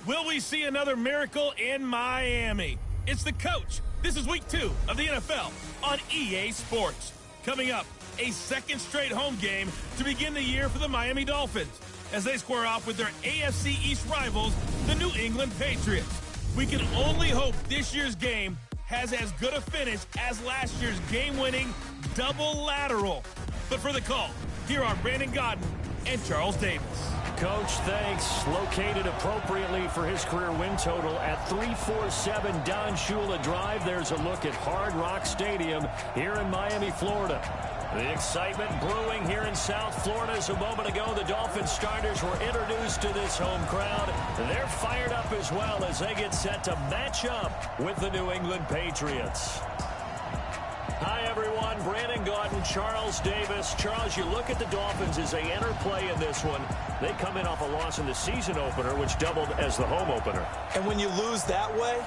Will we see another miracle in Miami? It's The Coach. This is week 2 of the NFL on EA Sports. Coming up, a second straight home game to begin the year for the Miami Dolphins as they square off with their AFC East rivals, the New England Patriots. We can only hope this year's game has as good a finish as last year's game-winning double lateral. But for the call, here are Brandon Gaudin and Charles Davis. Coach, thanks. Located appropriately for his career win total at 347 Don Shula Drive. There's a look at Hard Rock Stadium here in Miami, Florida. The excitement brewing here in South Florida. As a moment ago, the Dolphins starters were introduced to this home crowd. They're fired up as well as they get set to match up with the New England Patriots. Hi, everyone. Brandon Gaudin, Charles Davis. Charles, you look at the Dolphins as they enter play in this one. They come in off a loss in the season opener, which doubled as the home opener. And when you lose that way,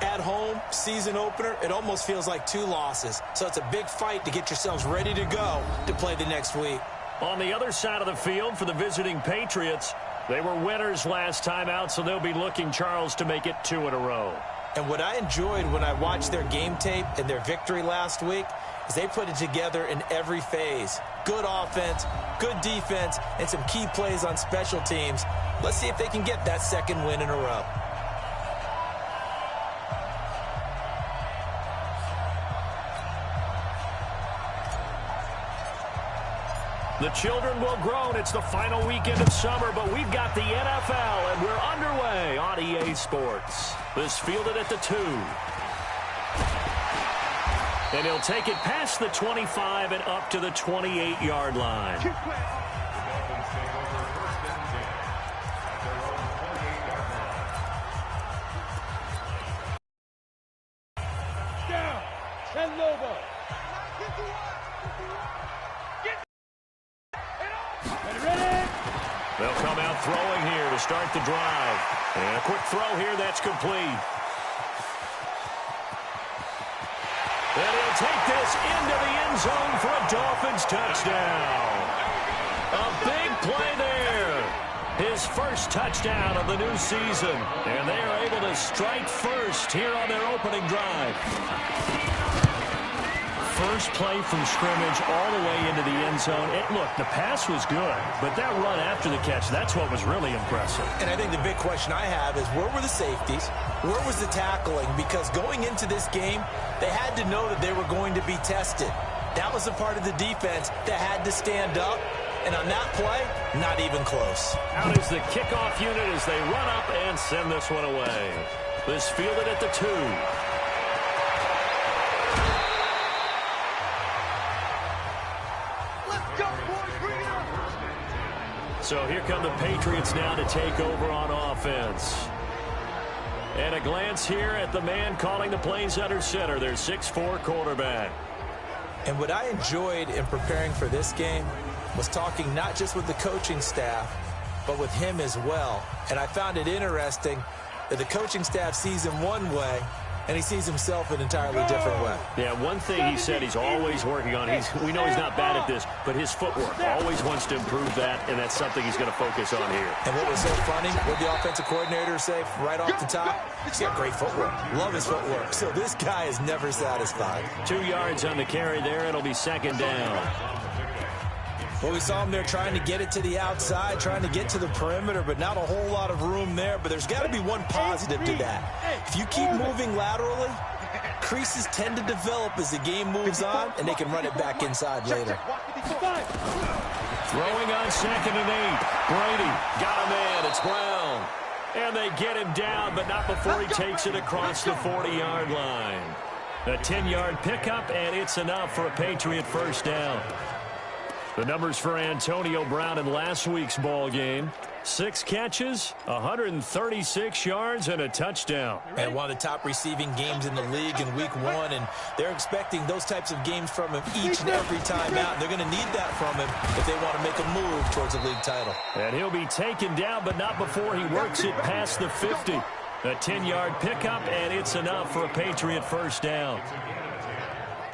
at home, season opener, it almost feels like 2 losses. So it's a big fight to get yourselves ready to go to play the next week. On the other side of the field for the visiting Patriots, they were winners last time out, so they'll be looking, Charles, to make it 2 in a row. And what I enjoyed when I watched their game tape and their victory last week is they put it together in every phase. Good offense, good defense, and some key plays on special teams. Let's see if they can get that second win in a row. The children will groan. It's the final weekend of summer, but we've got the NFL, and we're underway on EA Sports. This fielded at the 2. And he'll take it past the 25 and up to the 28-yard line. Down. And Lobo. They'll come out throwing here to start the drive. And a quick throw here that's complete. And he'll take this into the end zone for a Dolphins touchdown. A big play there. His first touchdown of the new season. And they are able to strike first here on their opening drive. First play from scrimmage all the way into the end zone. Look, the pass was good, but that run after the catch, that's what was really impressive. And I think the big question I have is where were the safeties? Where was the tackling? Because going into this game, they had to know that they were going to be tested. That was a part of the defense that had to stand up. And on that play, not even close. Out is the kickoff unit as they run up and send this one away. This fielded at the 2. So here come the Patriots now to take over on offense. And a glance here at the man calling the plays under center, their 6'4" quarterback. And what I enjoyed in preparing for this game was talking not just with the coaching staff, but with him as well. And I found it interesting that the coaching staff sees him one way, and he sees himself an entirely different way. Yeah, one thing he said he's always working on, we know he's not bad at this, but his footwork, always wants to improve that, and that's something he's going to focus on here. And what was so funny, what the offensive coordinator say right off the top, he's got great footwork. Love his footwork. So this guy is never satisfied. 2 yards on the carry there. It'll be second down. Well, we saw him there trying to get it to the outside, trying to get to the perimeter, but not a whole lot of room there. But there's got to be one positive to that. If you keep moving laterally, creases tend to develop as the game moves on, and they can run it back inside later. Throwing on 2nd and 8. Brady got a man. It's Brown. And they get him down, but not before he takes it across the 40-yard line. A 10-yard pickup, and it's enough for a Patriot first down. The numbers for Antonio Brown in last week's ball game. 6 catches, 136 yards, and a touchdown. And one of the top receiving games in the league in week 1, and they're expecting those types of games from him each and every time out. And they're going to need that from him if they want to make a move towards a league title. And he'll be taken down, but not before he works it past the 50. A 10-yard pickup, and it's enough for a Patriot first down.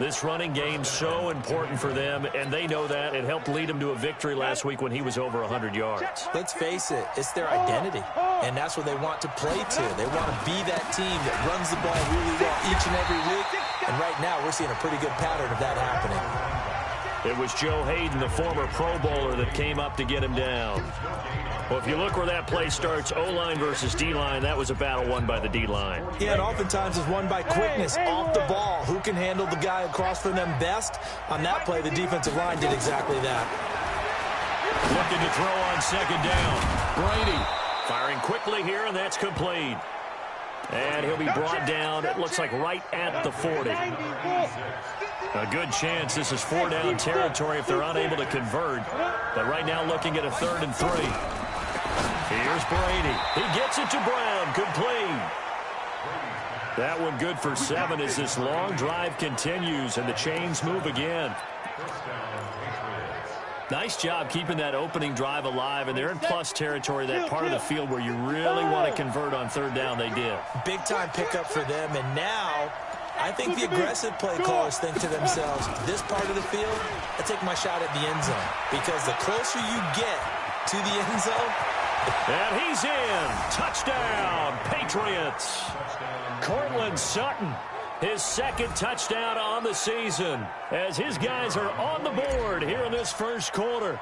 This running game so important for them, and they know that. It helped lead them to a victory last week when he was over 100 yards. Let's face it, it's their identity, and that's what they want to play to. They want to be that team that runs the ball really well each and every week, and right now we're seeing a pretty good pattern of that happening. It was Joe Hayden, the former Pro Bowler, that came up to get him down. Well, if you look where that play starts, O-line versus D-line, that was a battle won by the D-line. Yeah, and oftentimes it's won by quickness off the ball. Who can handle the guy across from them best? On that play, the defensive line did exactly that. Looking to throw on second down. Brady firing quickly here, and that's complete. And he'll be brought down, it looks like right at the 40. A good chance this is 4-down territory if they're unable to convert. But right now looking at a 3rd and 3. Here's Brady. He gets it to Brown. Complete. That one good for 7 as this long drive continues and the chains move again. Nice job keeping that opening drive alive, and they're in plus territory, that part of the field where you really want to convert on 3rd down. They did. Big-time pickup for them, and now I think the aggressive play callers think to themselves, this part of the field, I take my shot at the end zone, because the closer you get to the end zone. And he's in. Touchdown, Patriots. Courtland Sutton, his 2nd touchdown on the season, as his guys are on the board here in this first quarter.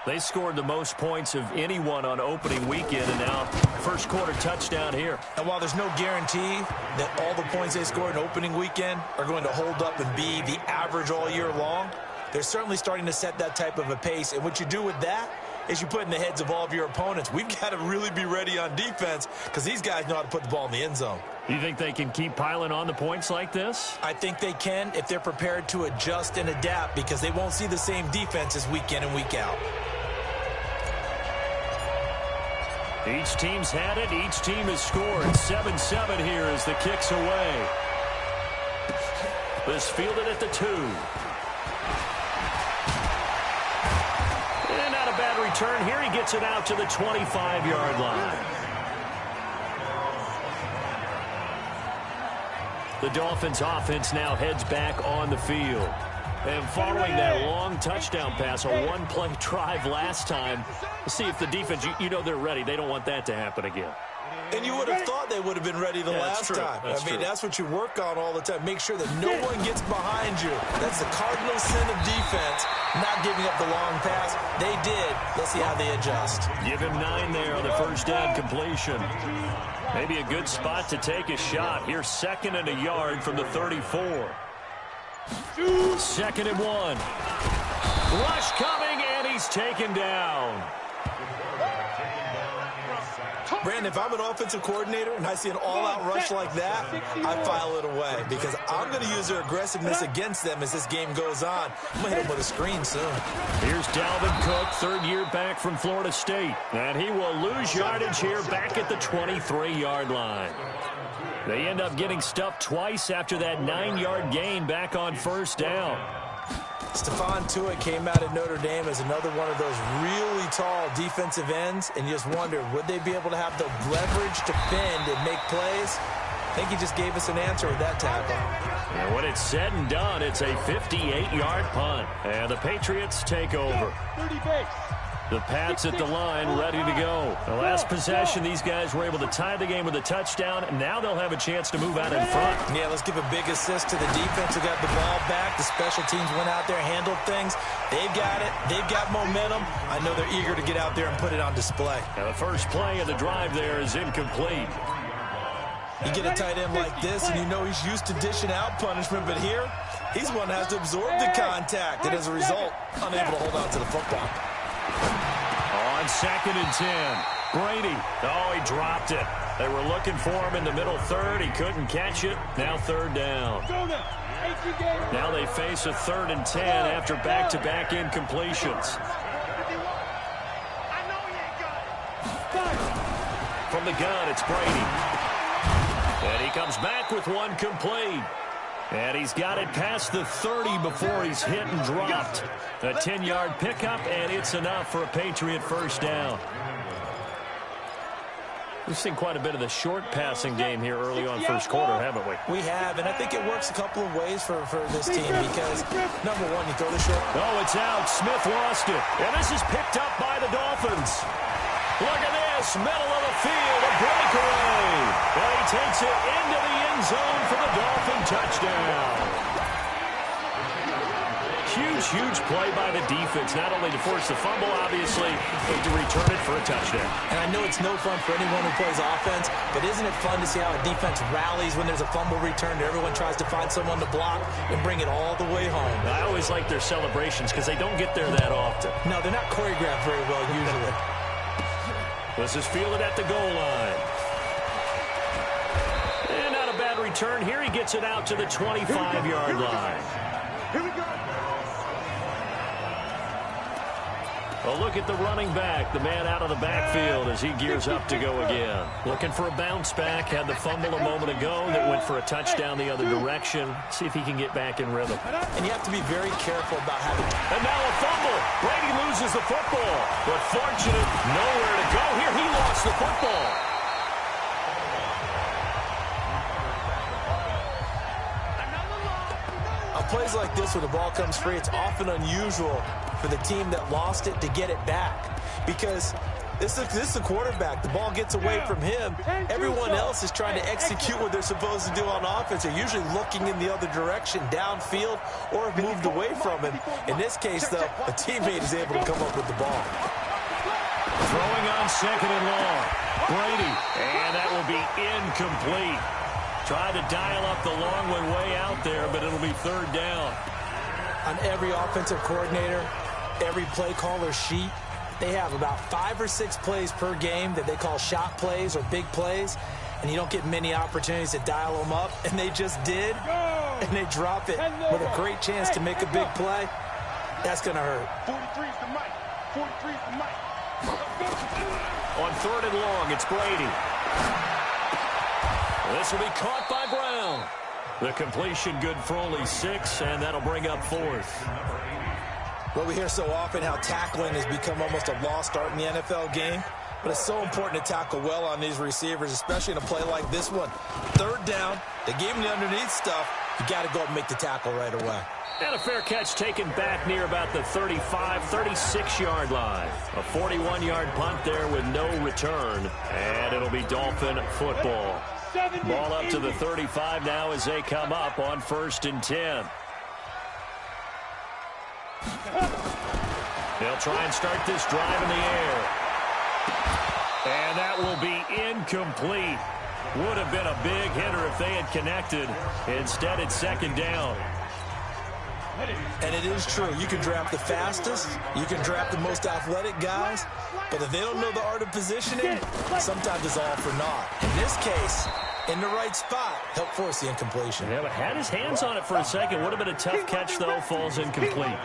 They scored the most points of anyone on opening weekend, and now first quarter touchdown here. And while there's no guarantee that all the points they scored in opening weekend are going to hold up and be the average all year long, they're certainly starting to set that type of a pace. And what you do with that is you put in the heads of all of your opponents, we've got to really be ready on defense because these guys know how to put the ball in the end zone. You think they can keep piling on the points like this? I think they can if they're prepared to adjust and adapt, because they won't see the same defenses week in and week out. Each team's had it. Each team has scored. 7-7 here as the kick's away. This fielded at the 2. And not a bad return here. He gets it out to the 25-yard line. The Dolphins offense now heads back on the field. And following that long touchdown pass, a one-play drive last time, see if the defense, you know they're ready. They don't want that to happen again. And you would have thought they would have been ready the last time. I mean, that's what you work on all the time. Make sure that no one gets behind you. That's the cardinal sin of defense, not giving up the long pass. They did. Let's see how they adjust. Give him 9 there on the first down completion. Maybe a good spot to take a shot. Here's 2nd and a yard from the 34. 2nd and 1. Rush coming, and he's taken down. Brandon, if I'm an offensive coordinator and I see an all-out rush like that, I file it away because I'm going to use their aggressiveness against them as this game goes on. I'm going to hit them with a screen soon. Here's Dalvin Cook, 3rd year back from Florida State. And he will lose yardage here back at the 23-yard line. They end up getting stuffed twice after that 9-yard gain back on 1st down. Stephon Tuitt came out at Notre Dame as another one of those really tall defensive ends, and you just wonder, would they be able to have the leverage to bend and make plays? I think he just gave us an answer with that tackle. And when it's said and done, it's a 58-yard punt. And the Patriots take over. The Pats at the line, ready to go. The last possession, these guys were able to tie the game with a touchdown, and now they'll have a chance to move out in front. Yeah, let's give a big assist to the defense who got the ball back. The special teams went out there, handled things. They've got it. They've got momentum. I know they're eager to get out there and put it on display. Now the first play of the drive there is incomplete. You get a tight end like this, and you know he's used to dishing out punishment, but here, he's one that has to absorb the contact, and as a result, unable to hold on to the football. On 2nd and 10, Brady. Oh, he dropped it. They were looking for him in the middle 3rd. He couldn't catch it. Now 3rd down. Now they face a 3rd and 10 after back-to-back incompletions. From the gun, it's Brady. And he comes back with one complete. And he's got it past the 30 before he's hit and dropped. A 10-yard pickup, and it's enough for a Patriot first down. We've seen quite a bit of the short passing game here early on first quarter, haven't we? We have, and I think it works a couple of ways for this team because, number one, you throw the short. Oh, it's out. Smith lost it. And this is picked up by the Dolphins. Look at this. Middle of the field, a breakaway. And he takes it into the end zone for the Dolphin touchdown. Huge play by the defense, not only to force the fumble, obviously, but to return it for a touchdown. And I know it's no fun for anyone who plays offense, but isn't it fun to see how a defense rallies when there's a fumble return and everyone tries to find someone to block and bring it all the way home? I always like their celebrations because they don't get there that often. No, they're not choreographed very well usually. This is fielded at the goal line. And not a bad return. Here he gets it out to the 25-yard line. Here we go. A look at the running back, the man out of the backfield as he gears up to go again. Looking for a bounce back, had the fumble a moment ago that went for a touchdown the other direction. See if he can get back in rhythm. And you have to be very careful about having... And now a fumble. Brady loses the football, but fortunate, nowhere to go. Here he lost the football. On plays like this where the ball comes free, it's often unusual for the team that lost it to get it back because this is the quarterback. The ball gets away from him. Everyone else is trying to execute what they're supposed to do on offense. They're usually looking in the other direction, downfield, or have moved away from him. In this case, though, a teammate is able to come up with the ball. Throwing on second and long. Brady, and that will be incomplete. Tried to dial up the long one way out there, but it'll be third down. On every offensive coordinator, every play caller sheet, they have about 5 or 6 plays per game that they call shot plays or big plays, and you don't get many opportunities to dial them up, and they just did, and they drop it with a great chance to make a big play. That's going to hurt. 43's the mic. 43's the mic. On third and long, it's Brady. This will be caught by Brown. The completion good for only 6, and that'll bring up fourth. Well, we hear so often how tackling has become almost a lost art in the NFL game, but it's so important to tackle well on these receivers, especially in a play like this one. Third down, they gave him the underneath stuff. You got to go up and make the tackle right away. And a fair catch taken back near about the 35, 36-yard line. A 41-yard punt there with no return, and it'll be Dolphin football. Ball up to the 35 now as they come up on 1st and 10. They'll try and start this drive in the air. And that will be incomplete. Would have been a big hitter if they had connected. Instead, it's second down. And it is true. You can draft the fastest. You can draft the most athletic guys. But if they don't know the art of positioning, sometimes it's all for naught. In this case, in the right spot, help force the incompletion. Yeah, but had his hands on it for a second. Would have been a tough catch, though. Falls incomplete.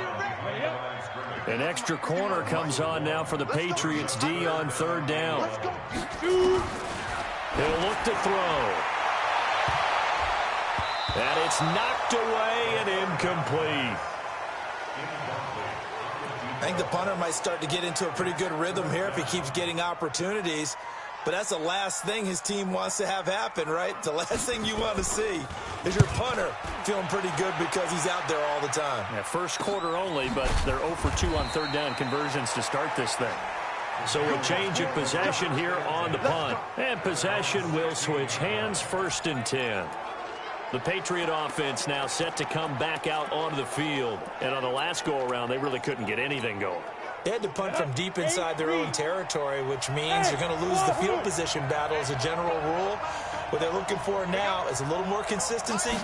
An extra corner comes on now for the Patriots D on third down. He'll look to throw. And it's knocked away and incomplete. I think the punter might start to get into a pretty good rhythm here if he keeps getting opportunities. But that's the last thing his team wants to have happen, right? The last thing you want to see is your punter feeling pretty good because he's out there all the time. Yeah, first quarter only, but they're 0 for 2 on third down conversions to start this thing. So a change of possession here on the punt. And possession will switch hands, 1st and 10. The Patriot offense now set to come back out onto the field. And on the last go-around, they really couldn't get anything going. They had to punt from deep inside their own territory, which means you're going to lose the field position battle as a general rule. What they're looking for now is a little more consistency,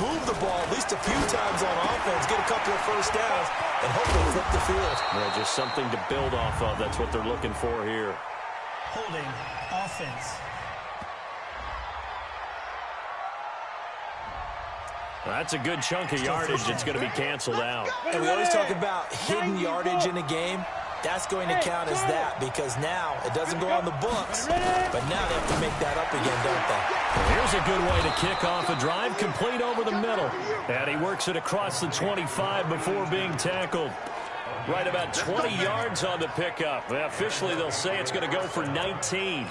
move the ball at least a few times on offense, get a couple of first downs, and hopefully flip the field. Well, just something to build off of. That's what they're looking for here. Holding offense. That's a good chunk of yardage that's going to be canceled out. And we always talk about hidden yardage in a game. That's going to count as that because now it doesn't go on the books, but now they have to make that up again, don't they? Here's a good way to kick off a drive, complete over the middle. And he works it across the 25 before being tackled. Right about 20 yards on the pickup. Officially, they'll say it's going to go for 19.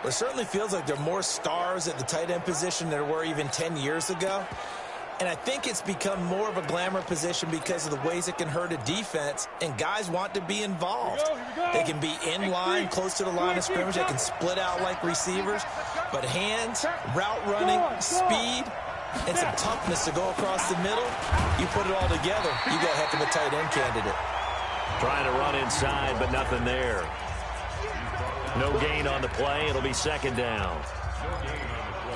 It certainly feels like there are more stars at the tight end position than there were even 10 years ago. And I think it's become more of a glamour position because of the ways it can hurt a defense, and guys want to be involved. They can be in line, close to the line of scrimmage. They can split out like receivers. But hands, route running, speed, and some toughness to go across the middle, you put it all together, you got a heck of a tight end candidate. Trying to run inside, but nothing there. No gain on the play. It'll be second down.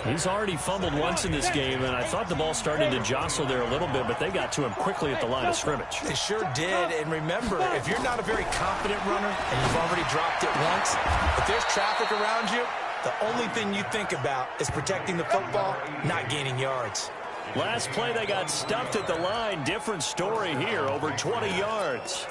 He's already fumbled once in this game, and I thought the ball started to jostle there a little bit, but they got to him quickly at the line of scrimmage. They sure did, and remember, if you're not a very confident runner and you've already dropped it once, if there's traffic around you, the only thing you think about is protecting the football, not gaining yards. Last play, they got stuffed at the line. Different story here, over 20 yards.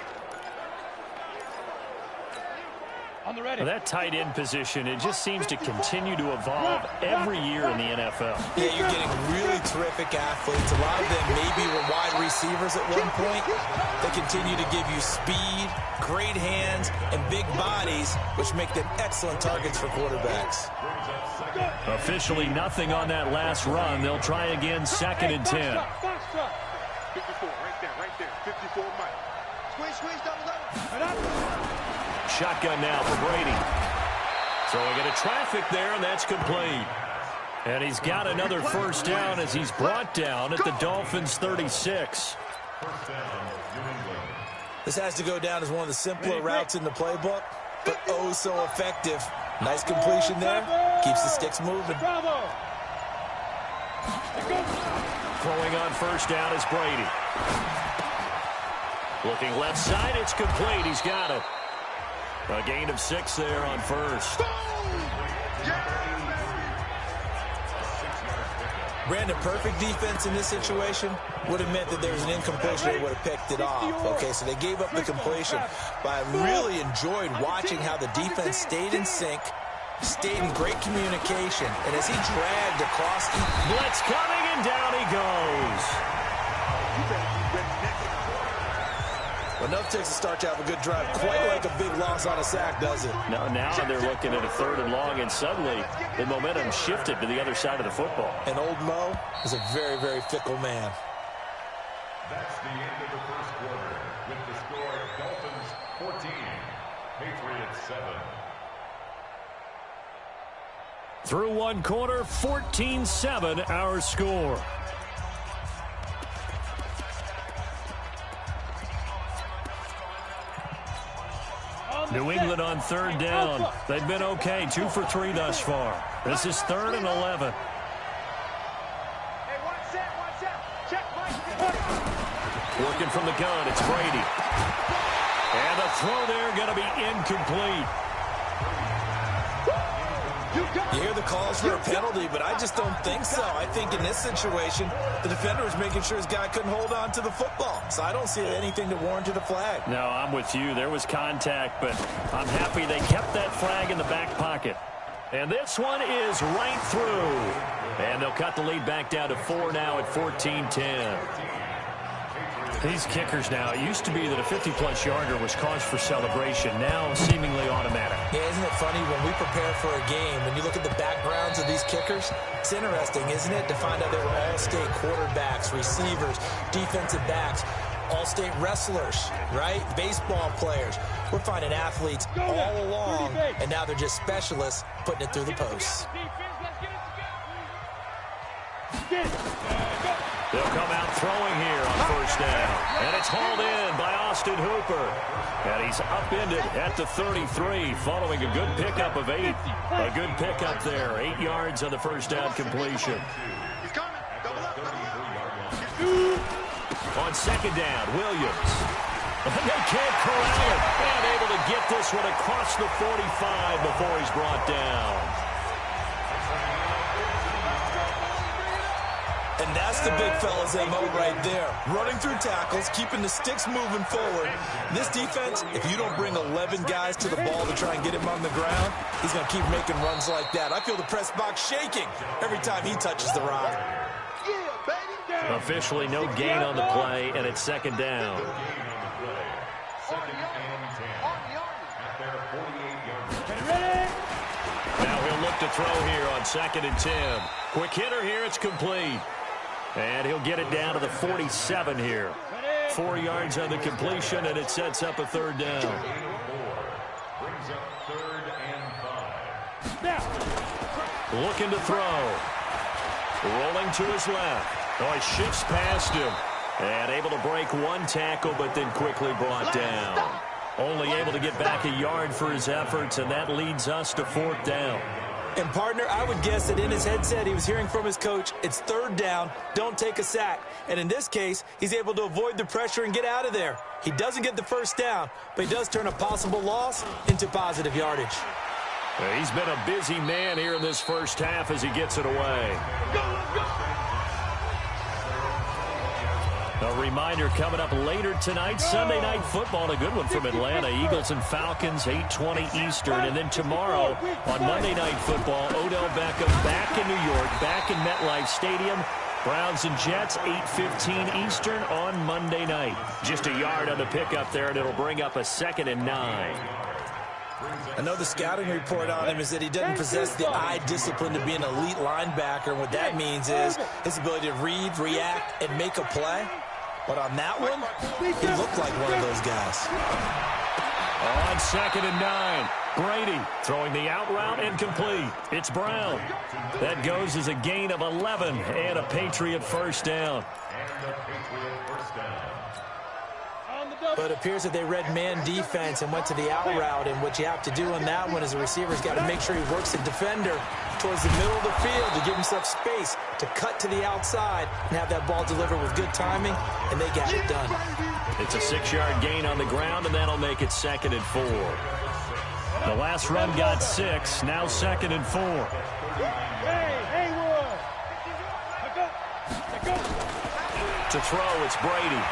On the ready. That tight end position, it just seems to continue to evolve every year in the NFL. Yeah, you're getting really terrific athletes. A lot of them maybe were wide receivers at one point. They continue to give you speed, great hands, and big bodies, which make them excellent targets for quarterbacks. Officially nothing on that last run. They'll try again, second and 10. 54, right there. 54, Mike. Squeeze, double up. Shotgun now for Brady. Throwing into traffic there, and that's complete. And he's got another first down as he's brought down at the Dolphins' 36. This has to go down as one of the simpler routes in the playbook, but oh so effective. Nice completion there. Keeps the sticks moving. Throwing on first down is Brady. Looking left side, it's complete. He's got it. A gain of 6 there on first. Brandon, perfect defense in this situation would have meant that there was an incompletion. They would have picked it off. Okay, so they gave up the completion. But I really enjoyed watching how the defense stayed in sync, stayed in great communication. And as he dragged across... Blitz coming, and down he goes. Enough takes to start to have a good drive. Quite like a big loss on a sack, does it? Now they're looking at a third and long, and suddenly the momentum shifted to the other side of the football. And old Mo is a very, very fickle man. That's the end of the first quarter with the score Dolphins 14, Patriots 7. Through one quarter, 14-7 our score. New England on third down. They've been okay, 2 for 3 thus far. This is 3rd and 11. Working from the gun, it's Brady. And the throw there going to be incomplete. You hear the calls for a penalty, but I just don't think so. I think in this situation, the defender was making sure his guy couldn't hold on to the football. So I don't see anything to warrant a flag. No, I'm with you. There was contact, but I'm happy they kept that flag in the back pocket. And this one is right through. And they'll cut the lead back down to 4 now at 14-10. These kickers now, it used to be that a 50-plus yarder was cause for celebration. Now seemingly automatic. Yeah, isn't it funny when we prepare for a game, when you look at the backgrounds of these kickers, it's interesting, isn't it, to find out they were all-state quarterbacks, receivers, defensive backs, all-state wrestlers, right? Baseball players. We're finding athletes all along, and now they're just specialists putting it through the posts. They'll come out throwing here on first down. And it's hauled in by Austin Hooper. And he's upended at the 33 following a good pickup of 8. A good pickup there. 8 yards on the first down completion. On second down, Williams. And they can't corral it. And able to get this one across the 45 before he's brought down. And that's the big fella's MO right there. Running through tackles, keeping the sticks moving forward. This defense, if you don't bring 11 guys to the ball to try and get him on the ground, he's going to keep making runs like that. I feel the press box shaking every time he touches the rock. Officially no gain on the play, and it's second down. Now he'll look look to throw here on 2nd and 10. Quick hitter here. It's complete. And he'll get it down to the 47 here. 4 yards on the completion, and it sets up a 3rd down. Brings up 3rd and 5. Looking to throw. Rolling to his left. Oh, he shifts past him. And able to break 1 tackle, but then quickly brought down. Only able to get back a yard for his efforts, and that leads us to 4th down. And, partner, I would guess that in his headset he was hearing from his coach, it's 3rd down, don't take a sack. And in this case, he's able to avoid the pressure and get out of there. He doesn't get the 1st down, but he does turn a possible loss into positive yardage. He's been a busy man here in this first half as he gets it away. A reminder coming up later tonight, Sunday Night Football, a good one from Atlanta. Eagles and Falcons, 8:20 Eastern. And then tomorrow on Monday Night Football, Odell Beckham back in New York, back in MetLife Stadium. Browns and Jets, 8:15 Eastern on Monday night. Just a yard on the pickup there, and it'll bring up a 2nd and 9. I know the scouting report on him is that he doesn't possess the eye discipline to be an elite linebacker. And what that means is his ability to read, react, and make a play. But on that one, he looked like one of those guys. On 2nd and 9, Brady throwing the out route incomplete. It's Brown. That goes as a gain of 11 and a Patriot 1st down. But it appears that they read man defense and went to the out route. And what you have to do on that one is the receiver's got to make sure he works the defender towards the middle of the field to give himself space to cut to the outside and have that ball delivered with good timing, and they got it done. It's a 6-yard gain on the ground, and that'll make it 2nd and 4. The last run got 6, now 2nd and 4. To throw, it's Brady.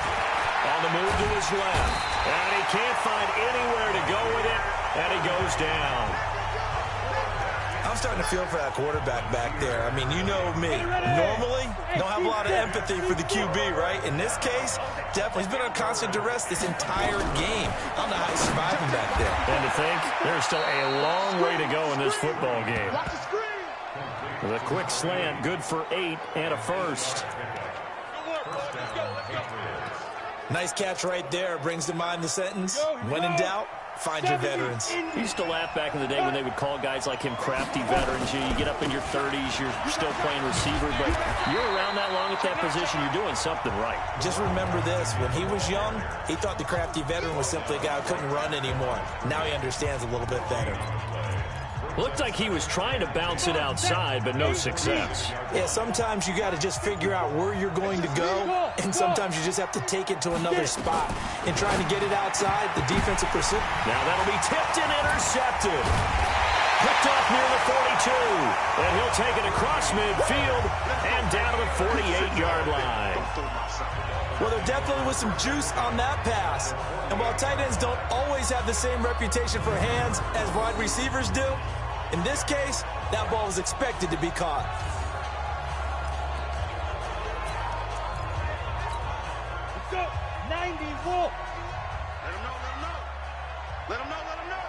On the move to his left. And he can't find anywhere to go with it, and he goes down. I'm starting to feel for that quarterback back there. I mean, you know me. Normally, don't have a lot of empathy for the QB, right? In this case, definitely. He's been on constant duress this entire game. I don't know how he's surviving back there. And to think, there's still a long way to go in this football game. The quick slant, good for 8 and a 1st. Nice catch right there. Brings to mind the sentence, when in doubt, find your veterans. You used to laugh back in the day when they would call guys like him crafty veterans. You get up in your 30s, you're still playing receiver, but you're around that long at that position, you're doing something right. Just remember this. When he was young, he thought the crafty veteran was simply a guy who couldn't run anymore. Now he understands a little bit better. Looked like he was trying to bounce it outside, but no success. Yeah, sometimes you got to just figure out where you're going to go, and sometimes you just have to take it to another spot. In trying to get it outside, the defensive pursuit. Now that'll be tipped and intercepted. Picked off near the 42, and he'll take it across midfield and down to the 48-yard line. Well, there definitely was some juice on that pass. And while tight ends don't always have the same reputation for hands as wide receivers do, in this case, that ball was expected to be caught. Let's go. 90 Wolf. Let him know, let him know. Let him know.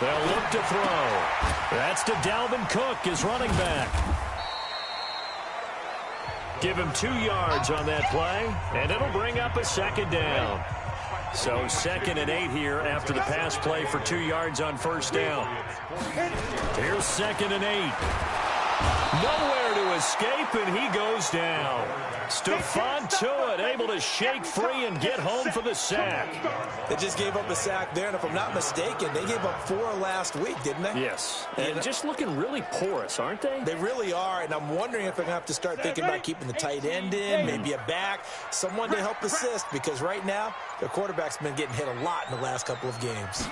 They'll look to throw. That's to Dalvin Cook, his running back. Give him 2 yards on that play, and it'll bring up a 2nd down. So 2nd and 8 here after the pass play for 2 yards on 1st down. Here's 2nd and 8. Nowhere to escape, and he goes down. Stephon Tuitt able to shake free and get home for the sack. They just gave up a sack there, and if I'm not mistaken, they gave up 4 last week, didn't they? Yes, and just looking really porous, aren't they? They really are, and I'm wondering if they're going to have to start thinking about keeping the tight end in, maybe a back, someone to help assist, because right now, their quarterback's been getting hit a lot in the last couple of games.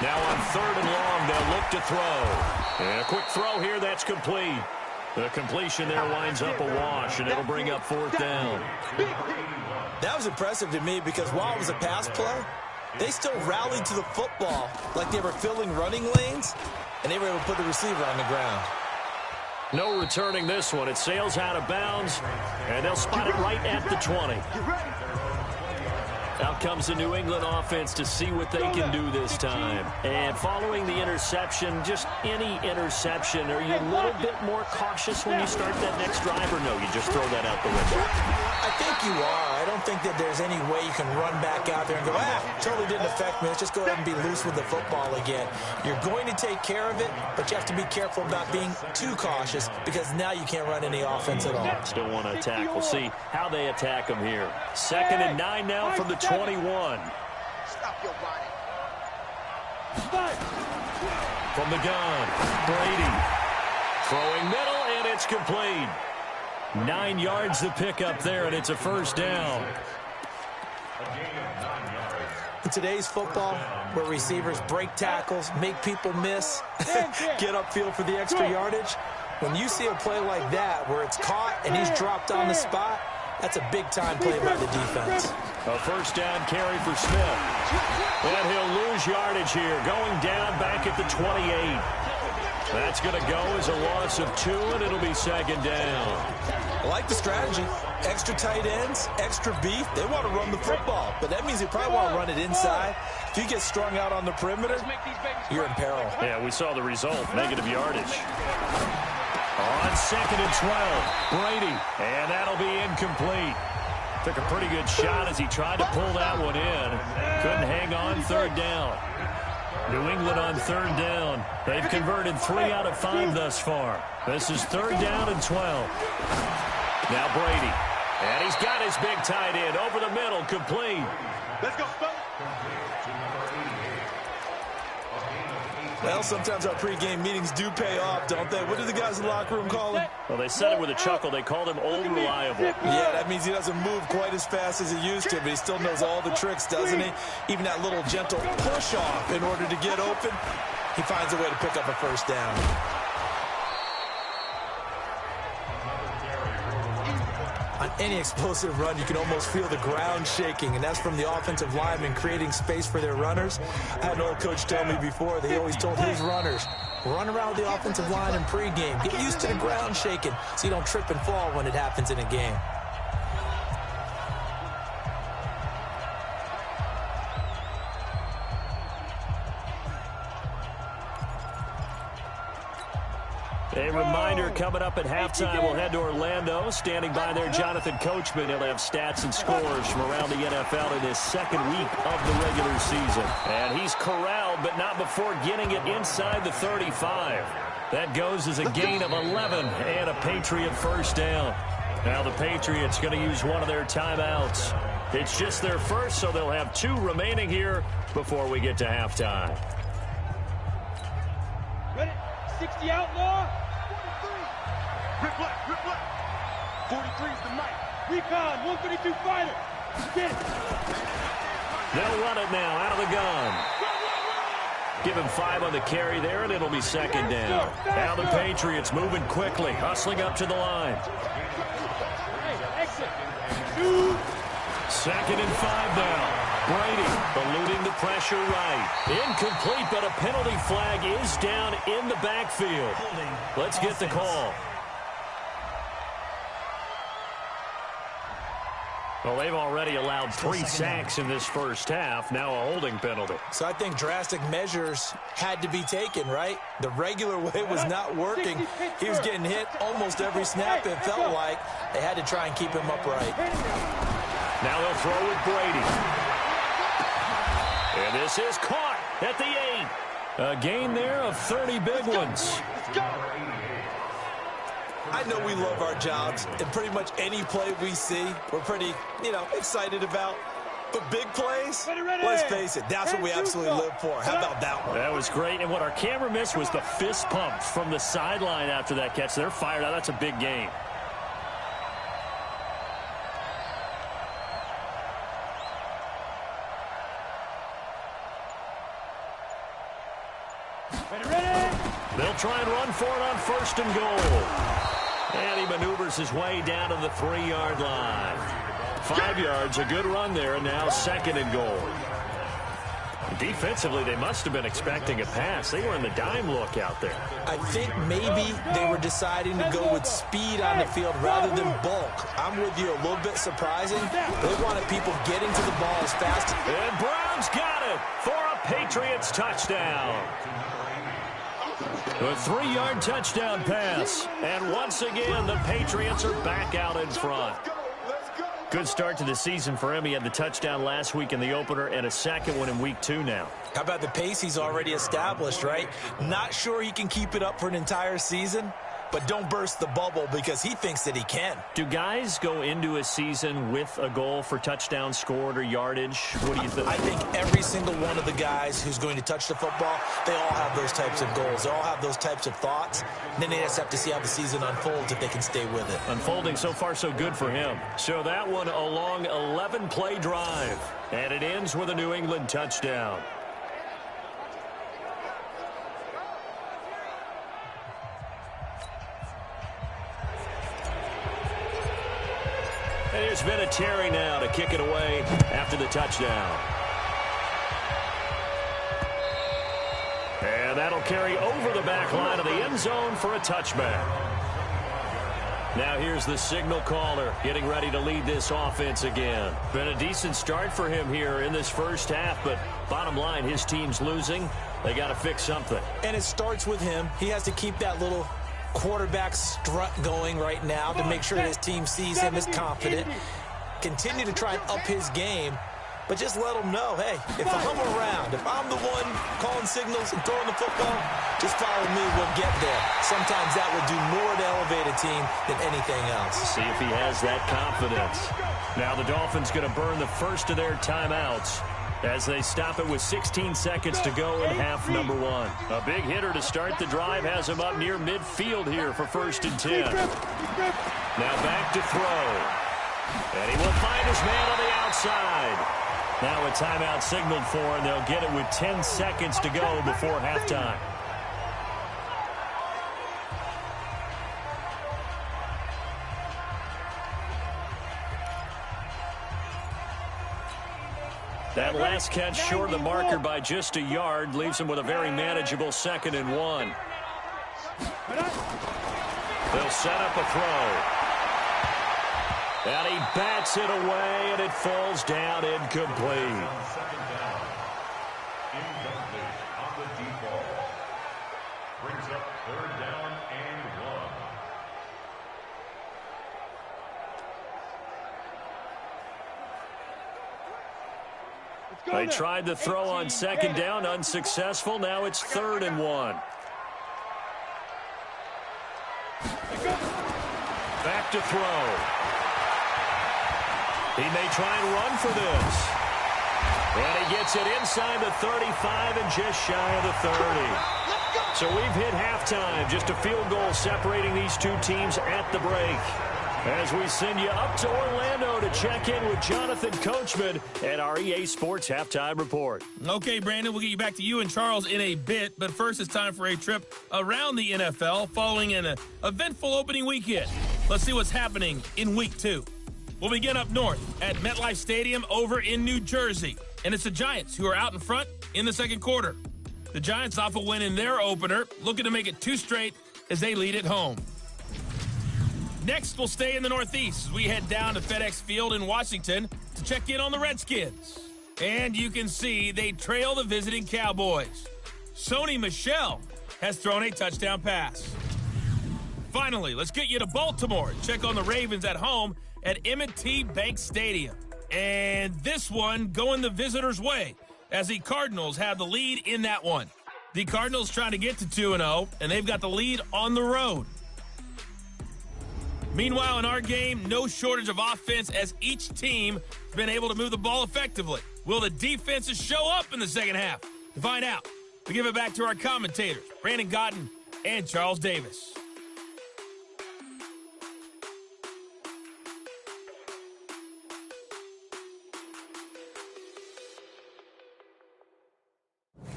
Now on 3rd and long, they'll look to throw. And a quick throw here, that's complete. The completion there winds up a wash, and it'll bring up 4th down. That was impressive to me because while it was a pass play, they still rallied to the football like they were filling running lanes, and they were able to put the receiver on the ground. No returning this one. It sails out of bounds, and they'll spot it right at the 20. Out comes the New England offense to see what they can do this time. And following the interception, just any interception, are you a little bit more cautious when you start that next drive, or no, you just throw that out the window? I think you are. I don't think that there's any way you can run back out there and go, totally didn't affect me. Let's just go ahead and be loose with the football again. You're going to take care of it, but you have to be careful about being too cautious because now you can't run any offense at all. Still want to attack. We'll see how they attack them here. 2nd and 9 now from the 21. Stop your body. From the gun, Brady. Throwing middle, and it's complete. 9 yards to pick up there, and it's a first down. In today's football, where receivers break tackles, make people miss, get upfield for the extra yardage, when you see a play like that where it's caught and he's dropped on the spot, that's a big-time play by the defense. A first down carry for Smith. And he'll lose yardage here, going down back at the 28. That's going to go as a loss of 2, and it'll be 2nd down. I like the strategy. Extra tight ends, extra beef. They want to run the football, but that means they probably want to run it inside. If you get strung out on the perimeter, you're in peril. Yeah, we saw the result, negative yardage. On 2nd and 12, Brady, and that'll be incomplete. Took a pretty good shot as he tried to pull that one in. Couldn't hang on 3rd down. New England on 3rd down. They've converted 3 out of 5 thus far. This is 3rd down and 12. Now Brady. And he's got his big tight end over the middle, complete. Let's go, Spud. Well, sometimes our pregame meetings do pay off, don't they? What do the guys in the locker room call him? Well, they said it with a chuckle. They called him Old Reliable. Yeah, that means he doesn't move quite as fast as he used to, but he still knows all the tricks, doesn't he? Even that little gentle push-off in order to get open, he finds a way to pick up a first down. On any explosive run, you can almost feel the ground shaking, and that's from the offensive linemen creating space for their runners. I had an old coach tell me before, they always told his runners, run around the offensive line in pregame. Get used to the ground shaking so you don't trip and fall when it happens in a game. A reminder coming up at halftime, we'll head to Orlando. Standing by there, Jonathan Coachman. He'll have stats and scores from around the NFL in his 2nd week of the regular season. And he's corralled, but not before getting it inside the 35. That goes as a gain of 11 and a Patriot first down. Now the Patriots going to use one of their timeouts. It's just their first, so they'll have 2 remaining here before we get to halftime. Ready? 60 outlaw. 43. Rip left. 43 is the mic. Recon, 132 fighter. Get it. They'll run it now out of the gun. Give him 5 on the carry there, and it'll be 2nd down. Now the Patriots moving quickly, hustling up to the line. 2nd and 5 now. Brady eluding the pressure right. Incomplete, but a penalty flag is down in the backfield. Let's get the call. Well, they've already allowed 3 sacks in this first half. Now a holding penalty. So I think drastic measures had to be taken, right? The regular way was not working. He was getting hit almost every snap, it felt like. They had to try and keep him upright. Now they'll throw with Brady. And this is caught at the 8. A gain there of 30 big ones. I know we love our jobs, and pretty much any play we see, we're pretty, excited about. But big plays, let's face it, that's what we absolutely live for. How about that one? That was great, and what our camera missed was the fist pump from the sideline after that catch. They're fired out. That's a big gain. They'll try and run for it on 1st and goal. And he maneuvers his way down to the 3-yard line. 5 yards, a good run there, and now 2nd and goal. Defensively, they must have been expecting a pass. They were in the dime look out there. I think maybe they were deciding to go with speed on the field rather than bulk. I'm with you, a little bit surprising. They wanted people getting to the ball as fast. And Browns got it for a Patriots touchdown. A 3-yard touchdown pass. And once again, the Patriots are back out in front. Good start to the season for him. He had the touchdown last week in the opener and a second one in week 2 now. How about the pace he's already established, right? Not sure he can keep it up for an entire season, but don't burst the bubble because he thinks that he can. Do guys go into a season with a goal for touchdowns scored or yardage? What do you think? I think every single one of the guys who's going to touch the football, they all have those types of goals. They all have those types of thoughts. And then they just have to see how the season unfolds if they can stay with it. Unfolding so far so good for him. So that one a long 11-play drive. And it ends with a New England touchdown. And here's Vinatieri now to kick it away after the touchdown. And that'll carry over the back line of the end zone for a touchback. Now here's the signal caller getting ready to lead this offense again. Been a decent start for him here in this first half, but bottom line, his team's losing. They got to fix something. And it starts with him. He has to keep that little quarterback strut going right now to make sure that his team sees him as confident. Continue to try and up his game, but just let him know, hey, if I'm around, if I'm the one calling signals and throwing the football, just follow me, we'll get there. Sometimes that will do more to elevate a team than anything else. See if he has that confidence. Now the Dolphins going to burn the first of their timeouts as they stop it with 16 seconds to go in half number 1. A big hitter to start the drive has him up near midfield here for 1st and 10. Now back to throw. And he will find his man on the outside. Now a timeout signaled for, and they'll get it with 10 seconds to go before halftime. That last catch short of the marker by just a yard leaves him with a very manageable 2nd and 1. They'll set up a throw. And he bats it away, and it falls down incomplete. Second down. Incomplete on the default. Brings up 3rd down and 1. They tried the throw on 2nd down, unsuccessful. Now it's 3rd and 1. Back to throw. He may try and run for this. And he gets it inside the 35 and just shy of the 30. So we've hit halftime. Just a field goal separating these two teams at the break. As we send you up to Orlando to check in with Jonathan Coachman at our EA Sports Halftime Report. Okay, Brandon, we'll get you back to you and Charles in a bit, but first it's time for a trip around the NFL following an eventful opening weekend. Let's see what's happening in Week 2. We'll begin up north at MetLife Stadium over in New Jersey, and it's the Giants who are out in front in the second quarter. The Giants off a win in their opener, looking to make it 2 straight as they lead at home. Next, we'll stay in the Northeast as we head down to FedEx Field in Washington to check in on the Redskins. And you can see they trail the visiting Cowboys. Sony Michel has thrown a touchdown pass. Finally, let's get you to Baltimore and check on the Ravens at home at M&T Bank Stadium. And this one going the visitors' way as the Cardinals have the lead in that one. The Cardinals trying to get to 2-0, and they've got the lead on the road. Meanwhile, in our game, no shortage of offense as each team has been able to move the ball effectively. Will the defenses show up in the second half? To find out, we give it back to our commentators, Brandon Gaudin and Charles Davis.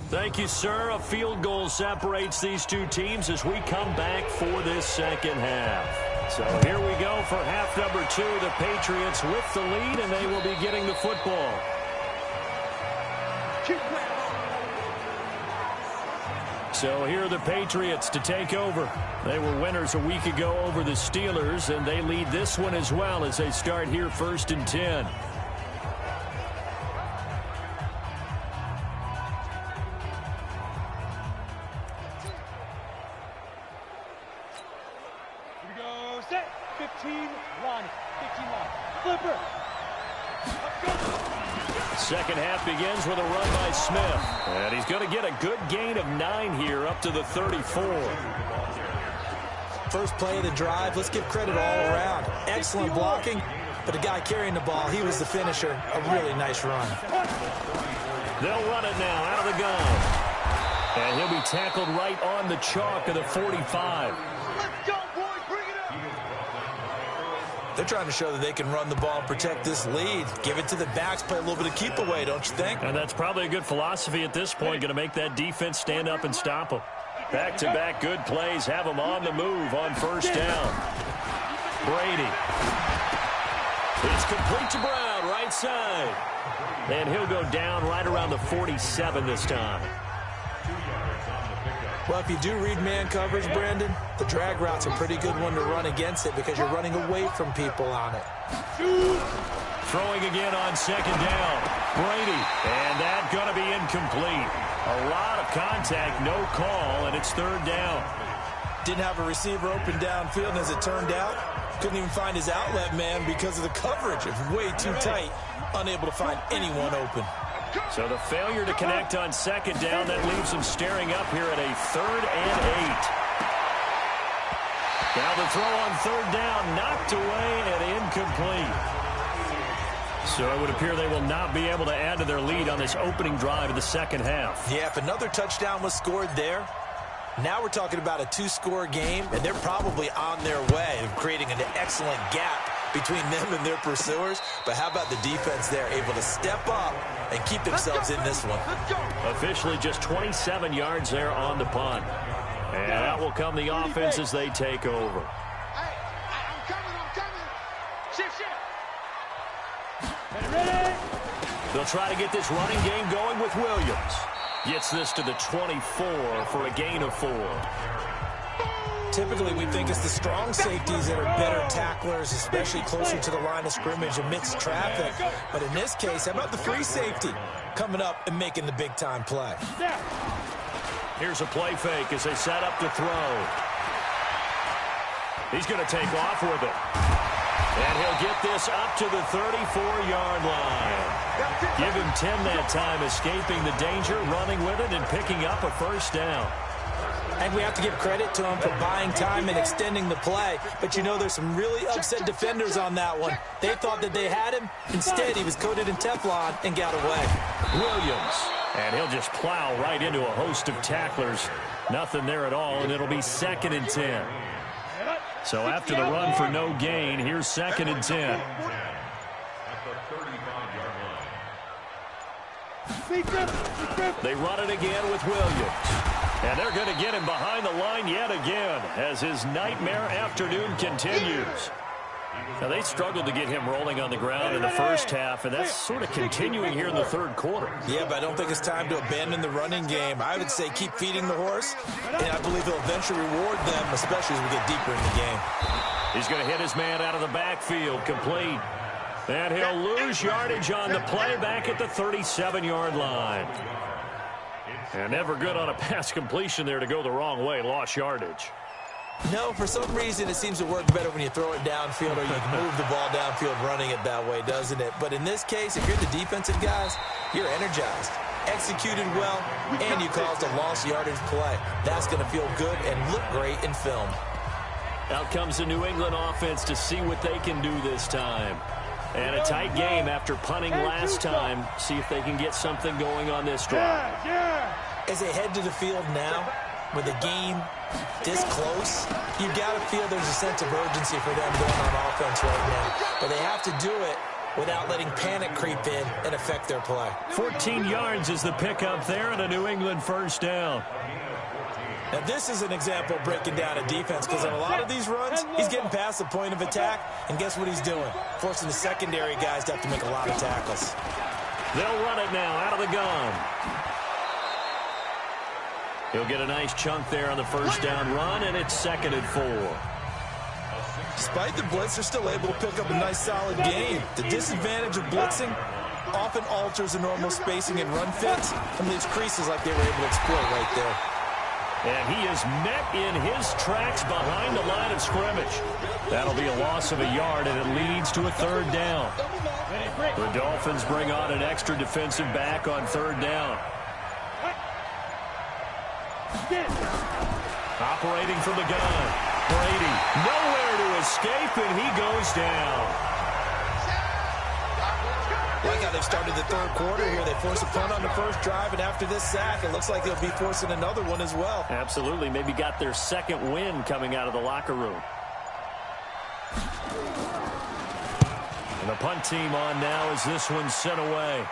Thank you, sir. A field goal separates these two teams as we come back for this second half. So here we go for half number 2. The Patriots with the lead, and they will be getting the football. So here are the Patriots to take over. They were winners a week ago over the Steelers, and they lead this one as well as they start here 1st and 10. Here we go, set, 15 line, flipper. Second half begins with a run by Smith. And he's going to get a good gain of 9 here up to the 34. First play of the drive, let's give credit all around. Excellent blocking, but the guy carrying the ball, he was the finisher. A really nice run. They'll run it now out of the gun. And he'll be tackled right on the chalk of the 45. They're trying to show that they can run the ball and protect this lead. Give it to the backs, play a little bit of keep away, don't you think? And that's probably a good philosophy at this point, going to make that defense stand up and stop them. Back-to-back good plays, have them on the move on 1st down. Brady. It's complete to Brown, right side. And he'll go down right around the 47 this time. Well, if you do read man coverage, Brandon, the drag route's a pretty good one to run against it because you're running away from people on it. Throwing again on 2nd down. Brady, and that's going to be incomplete. A lot of contact, no call, and it's 3rd down. Didn't have a receiver open downfield, and as it turned out, couldn't even find his outlet man because of the coverage. It was way too tight, unable to find anyone open. So the failure to connect on 2nd down, that leaves them staring up here at a 3rd and 8. Now the throw on 3rd down, knocked away and incomplete. So it would appear they will not be able to add to their lead on this opening drive of the 2nd half. Yeah, if another touchdown was scored there, now we're talking about a 2-score game, and they're probably on their way of creating an excellent gap between them and their pursuers. But how about the defense there, able to step up and keep themselves in this one? Officially just 27 yards there on the punt. And out will come the offense as they take over. I'm coming. Shift. They'll try to get this running game going with Williams. Gets this to the 24 for a gain of 4. Typically, we think it's the strong safeties that are better tacklers, especially closer to the line of scrimmage amidst traffic. But in this case, how about the free safety coming up and making the big-time play? Here's a play fake as they set up to throw. He's going to take off with it. And he'll get this up to the 34-yard line. Give him 10 that time, escaping the danger, running with it, and picking up a 1st down. And we have to give credit to him for buying time and extending the play. But you know, there's some really upset defenders on that one. They thought that they had him. Instead, he was coated in Teflon and got away. Williams. And he'll just plow right into a host of tacklers. Nothing there at all, and it'll be 2nd and 10. So after the run for no gain, here's 2nd and 10. They run it again with Williams. And they're going to get him behind the line yet again as his nightmare afternoon continues. Now, they struggled to get him rolling on the ground in the 1st half, and that's sort of continuing here in the 3rd quarter. Yeah, but I don't think it's time to abandon the running game. I would say keep feeding the horse, and I believe he'll eventually reward them, especially as we get deeper in the game. He's going to hit his man out of the backfield, complete. And he'll lose yardage on the play back at the 37-yard line. And never good on a pass completion there to go the wrong way, lost yardage. No, for some reason it seems to work better when you throw it downfield or you can move the ball downfield running it that way, doesn't it? But in this case, if you're the defensive guys, you're energized, executed well, and you caused a lost yardage play. That's going to feel good and look great in film. Out comes the New England offense to see what they can do this time. And a tight game after punting last time. See if they can get something going on this drive. As they head to the field now, with a game this close, you've got to feel there's a sense of urgency for them going on offense right now. But they have to do it without letting panic creep in and affect their play. 14 yards is the pickup there and a New England 1st down. Now, this is an example of breaking down a defense because on a lot of these runs, he's getting past the point of attack, and guess what he's doing? Forcing the secondary guys to have to make a lot of tackles. They'll run it now out of the gun. He'll get a nice chunk there on the first down run, and it's 2nd and 4. Despite the blitz, they're still able to pick up a nice solid gain. The disadvantage of blitzing often alters the normal spacing and run fits and leaves creases like they were able to exploit right there. And he is met in his tracks behind the line of scrimmage. That'll be a loss of a yard, and it leads to a 3rd down. The Dolphins bring on an extra defensive back on 3rd down. Operating from the gun. Brady nowhere to escape, and he goes down. Like how they've started the 3rd quarter here. They force a punt on the first drive, and after this sack, it looks like they'll be forcing another one as well. Absolutely. Maybe got their 2nd win coming out of the locker room. And the punt team on now as this one's sent away.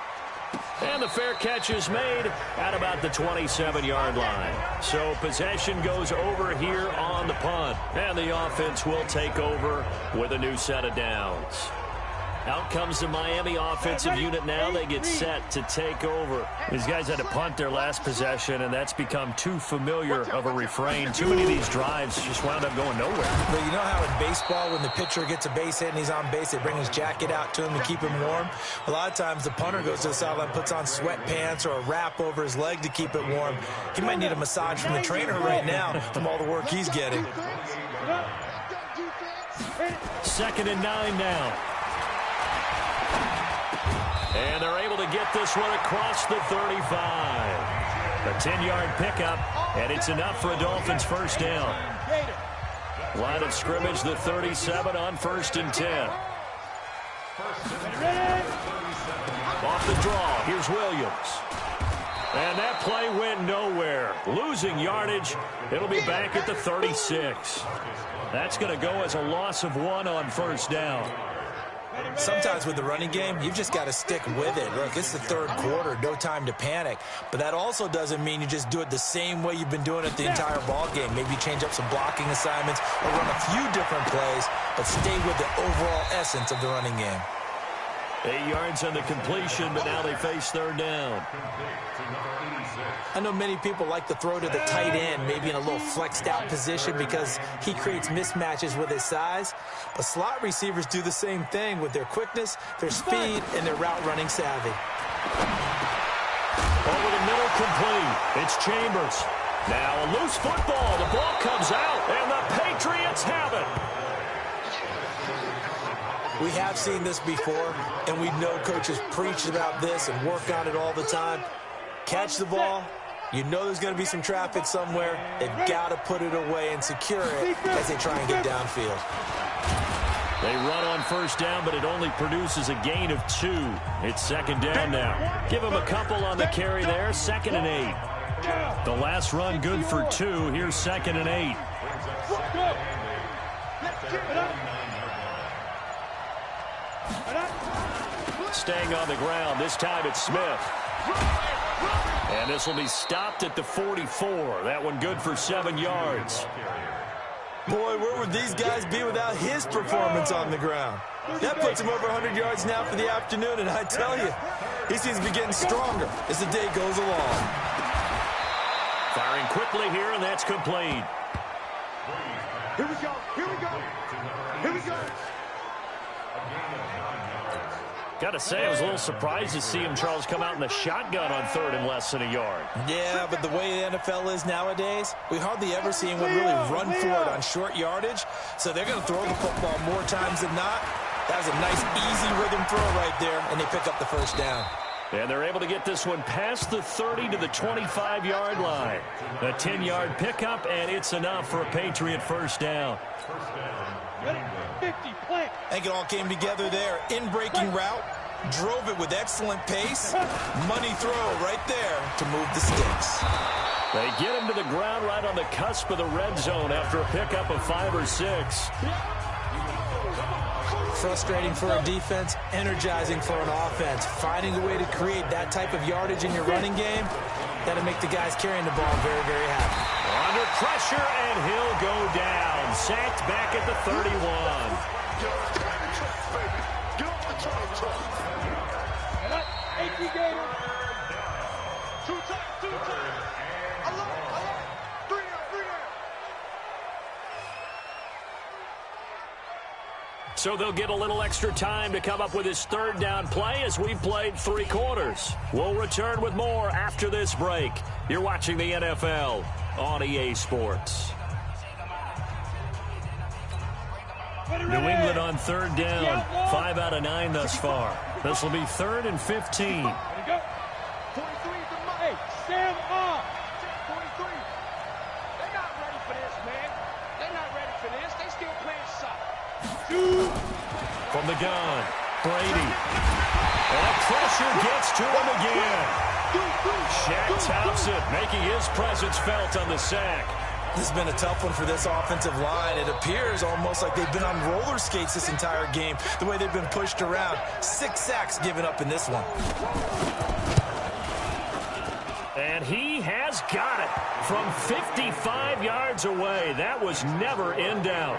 And the fair catch is made at about the 27-yard line. So possession goes over here on the punt. And the offense will take over with a new set of downs. Out comes the Miami offensive unit now. They get set to take over. These guys had to punt their last possession, and that's become too familiar of a refrain. Too many of these drives just wound up going nowhere. But you know how in baseball, when the pitcher gets a base hit and he's on base, they bring his jacket out to him to keep him warm? A lot of times the punter goes to the sideline, puts on sweatpants or a wrap over his leg to keep it warm. He might need a massage from the trainer right now from all the work he's getting. 2nd and 9 now. And they're able to get this one across the 35. A 10-yard pickup, and it's enough for a Dolphins first down. Line of scrimmage, the 37 on 1st and 10. Off the draw, here's Williams. And that play went nowhere. Losing yardage, it'll be back at the 36. That's going to go as a loss of 1 on 1st down. Sometimes with the running game, you've just got to stick with it. Look, it's the 3rd quarter, no time to panic. But that also doesn't mean you just do it the same way you've been doing it the entire ball game. Maybe change up some blocking assignments or run a few different plays, but stay with the overall essence of the running game. 8 yards on the completion, but now they face 3rd down. I know many people like to throw to the tight end, maybe in a little flexed out position because he creates mismatches with his size. But slot receivers do the same thing with their quickness, their speed, and their route running savvy. Over the middle, complete. It's Chambers. Now a loose football. The ball comes out, and the Patriots have it. We have seen this before, and we know coaches preach about this and work on it all the time. Catch the ball. You know there's going to be some traffic somewhere. They've got to put it away and secure it as they try and get downfield. They run on 1st down, but it only produces a gain of 2. It's 2nd down now. Give them a couple on the carry there. 2nd and 8. The last run good for 2. Here's 2nd and 8. Staying on the ground. This time it's Smith. And this will be stopped at the 44. That one good for 7 yards. Boy, where would these guys be without his performance on the ground? That puts him over 100 yards now for the afternoon, and I tell you, he seems to be getting stronger as the day goes along. Firing quickly here, and that's complete. Here we go. Here we go. Here we go. Got to say, I was a little surprised to see him, Charles, come out in the shotgun on 3rd and less than a yard. Yeah, but the way the NFL is nowadays, we hardly ever see anyone really run for it on short yardage. So they're going to throw the football more times than not. That was a nice, easy rhythm throw right there, and they pick up the first down. And they're able to get this one past the 30 to the 25-yard line. A 10-yard pickup, and it's enough for a Patriot first down. 50, plant. I think it all came together there. In-breaking route, drove it with excellent pace. Money throw right there to move the sticks. They get him to the ground right on the cusp of the red zone after a pickup of 5 or 6. Frustrating for a defense, energizing for an offense. Finding a way to create that type of yardage in your running game, that'll make the guys carrying the ball very, very happy. Under pressure, and he'll go down. Sacked back at the 31. Two times. So they'll get a little extra time to come up with his third down play as we've played 3 quarters. We'll return with more after this break. You're watching the NFL on EA Sports. New England on third down. 5 out of 9 thus far. This will be 3rd and 15. Hey, stand up. 43. They're not ready for this, man. They're not ready for this. They still playing soft. From the gun, Brady. And pressure gets to him again. Shaq Thompson making his presence felt on the sack. This has been a tough one for this offensive line. It appears almost like they've been on roller skates this entire game, the way they've been pushed around. 6 sacks given up in this one. And he has got it from 55 yards away. That was never in doubt.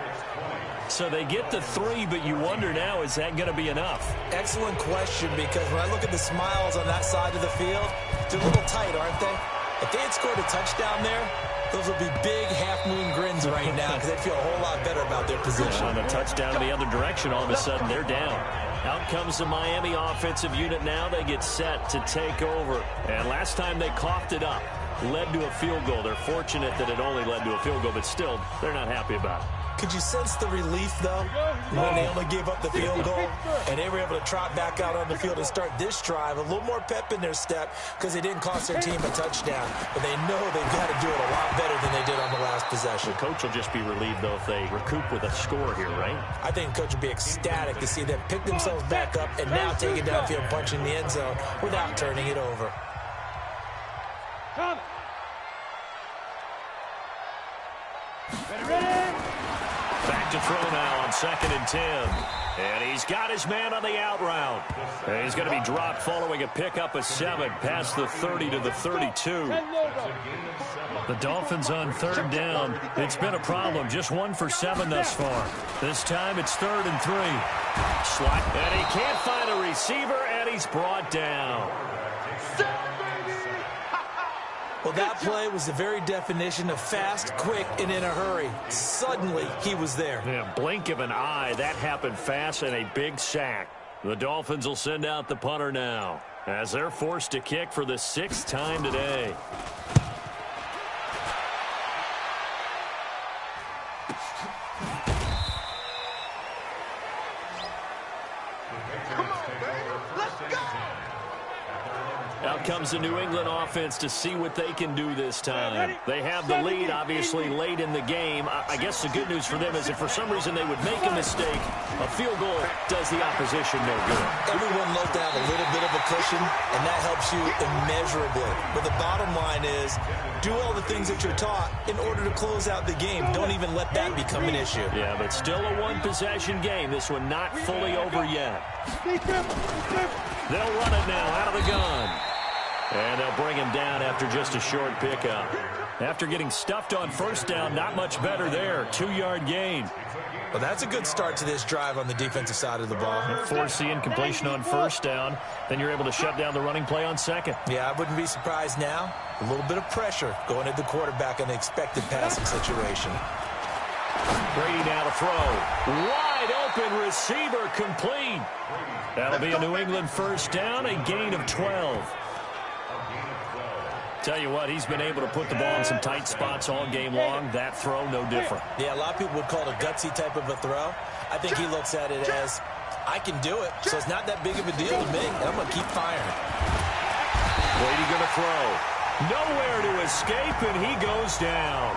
So they get the 3, but you wonder now, is that going to be enough? Excellent question, because when I look at the smiles on that side of the field, they're a little tight, aren't they? If they had scored a touchdown there, those would be big half-moon grins right now because they feel a whole lot better about their position. On a touchdown in the other direction, all of a sudden they're down. Out comes the Miami offensive unit now. They get set to take over. And last time they coughed it up, led to a field goal. They're fortunate that it only led to a field goal, but still, they're not happy about it. Could you sense the relief, though, when they only gave up the field goal and they were able to trot back out on the field and start this drive? A little more pep in their step because they didn't cost their team a touchdown. But they know they've got to do it a lot better than they did on the last possession. The coach will just be relieved, though, if they recoup with a score here, right? I think the coach will be ecstatic to see them pick themselves back up and now take it downfield, punching the end zone without turning it over. Ready? Back to throw now on 2nd and 10. And he's got his man on the out route. And he's going to be dropped following a pickup of 7 past the 30 to the 32. The Dolphins on 3rd down. It's been a problem. Just 1 for 7 thus far. This time it's 3rd and 3. Slot. And he can't find a receiver, and he's brought down. Well, that play was the very definition of fast, quick, and in a hurry. Suddenly, he was there. Yeah, blink of an eye. That happened fast and a big sack. The Dolphins will send out the punter now as they're forced to kick for the 6th time today. Out comes the New England offense to see what they can do this time. They have the lead, obviously, late in the game. I guess the good news for them is if for some reason they would make a mistake, a field goal does the opposition no good. Everyone loves to have a little bit of a cushion, and that helps you immeasurably. But the bottom line is, do all the things that you're taught in order to close out the game. Don't even let that become an issue. Yeah, but still a 1-possession game. This one not fully over yet. They'll run it now out of the gun. And they'll bring him down after just a short pickup. After getting stuffed on 1st down, not much better there. 2-yard gain. Well, that's a good start to this drive on the defensive side of the ball. Force the incompletion on 1st down. Then you're able to shut down the running play on 2nd. Yeah, I wouldn't be surprised now. A little bit of pressure going at the quarterback in the expected passing situation. Brady now to throw. Wide open receiver complete. That'll be a New England 1st down, a gain of 12. Tell you what, he's been able to put the ball in some tight spots all game long. That throw, no different. Yeah, a lot of people would call it a gutsy type of a throw. I think he looks at it as, I can do it, so it's not that big of a deal to me, and I'm going to keep firing. Brady going to throw. Nowhere to escape, and he goes down.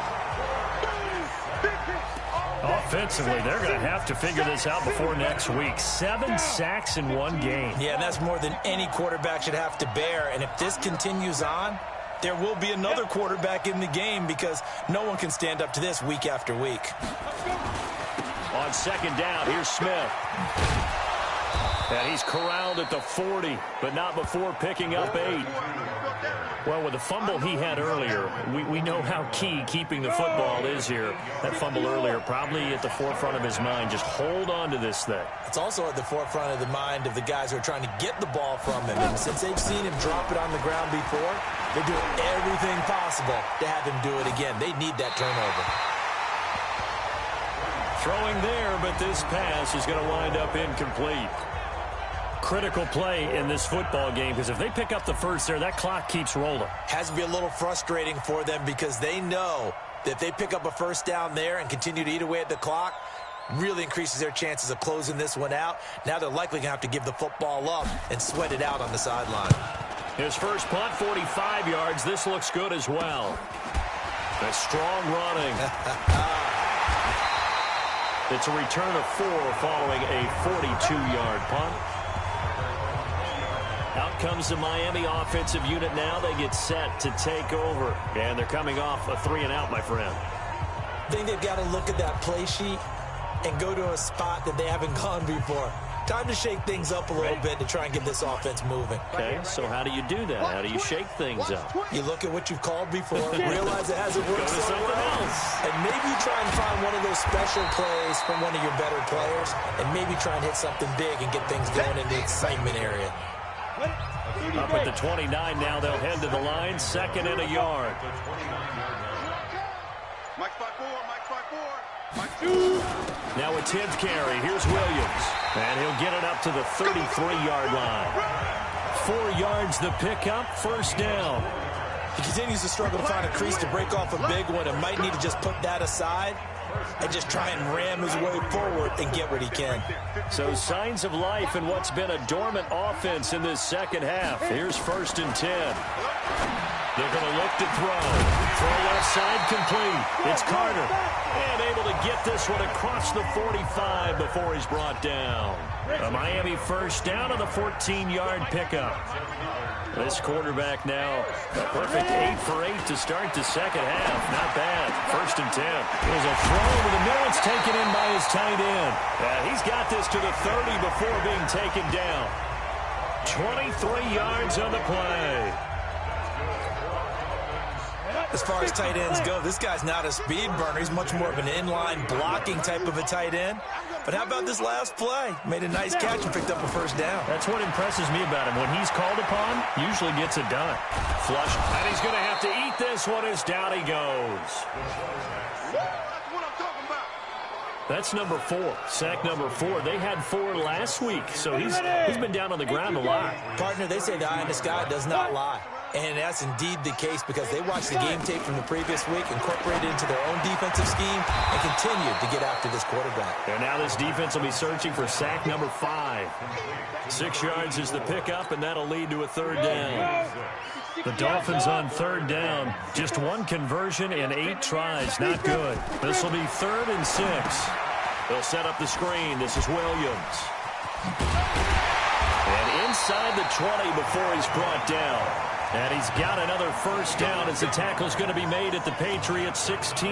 Offensively, they're going to have to figure this out before next week. 7 sacks in 1 game. Yeah, and that's more than any quarterback should have to bear. And if this continues on, there will be another quarterback in the game because no one can stand up to this week after week. On 2nd down, here's Smith. And he's corralled at the 40, but not before picking up 8. Well, with the fumble he had earlier, we know how key keeping the football is here. That fumble earlier probably at the forefront of his mind. Just hold on to this thing. It's also at the forefront of the mind of the guys who are trying to get the ball from him. And since they've seen him drop it on the ground before, they're doing everything possible to have him do it again. They need that turnover. Throwing there, but this pass is going to wind up incomplete. Critical play in this football game, because if they pick up the first there, that clock keeps rolling. Has to be a little frustrating for them because they know that if they pick up a first down there and continue to eat away at the clock, really increases their chances of closing this one out. Now they're likely going to have to give the football up and sweat it out on the sideline. His first punt, 45 yards. This looks good as well. A strong running. It's a return of 4 following a 42-yard punt. Out comes the Miami offensive unit now. They get set to take over. And they're coming off a 3-and-out, my friend. I think they've got to look at that play sheet and go to a spot that they haven't gone before. Time to shake things up a little bit to try and get this offense moving. Okay, so how do you do that? How do you shake things up? You look at what you've called before, realize it hasn't worked so well, and maybe try and find one of those special plays from one of your better players, and maybe try and hit something big and get things going in the excitement area. Up at the 29 now, they'll head to the line, 2nd and a yard. Now a 10th carry. Here's Williams. And he'll get it up to the 33-yard line. 4 yards the pickup, first down. He continues to struggle to find a crease to break off a big one and might need to just put that aside and just try and ram his way forward and get what he can. So signs of life in what's been a dormant offense in this second half. Here's 1st and 10. They're going to look to throw. Throw left side complete. It's Carter. And able to get this one across the 45 before he's brought down. A Miami first down on the 14-yard pickup. This quarterback now a perfect 8 for 8 to start the second half. Not bad. 1st and 10. There's a throw over the middle. It's taken in by his tight end. He's got this to the 30 before being taken down. 23 yards on the play. As far as tight ends go, this guy's not a speed burner. He's much more of an inline blocking type of a tight end. But how about this last play? Made a nice catch and picked up a first down. That's what impresses me about him. When he's called upon, usually gets it done. Flush, and he's going to have to eat this one as down he goes. That's number 4. Sack number 4. They had 4 last week, so he's been down on the ground a lot. Partner, they say the eye in the sky does not lie. And that's indeed the case because they watched the game tape from the previous week, incorporated it into their own defensive scheme, and continued to get after this quarterback. And now this defense will be searching for sack number 5. 6 yards is the pickup, and that'll lead to a 3rd down. The Dolphins on 3rd down. Just 1 conversion in 8 tries. Not good. This will be 3rd and 6. They'll set up the screen. This is Williams. And inside the 20 before he's brought down. And he's got another first down as the tackle's going to be made at the Patriots 16.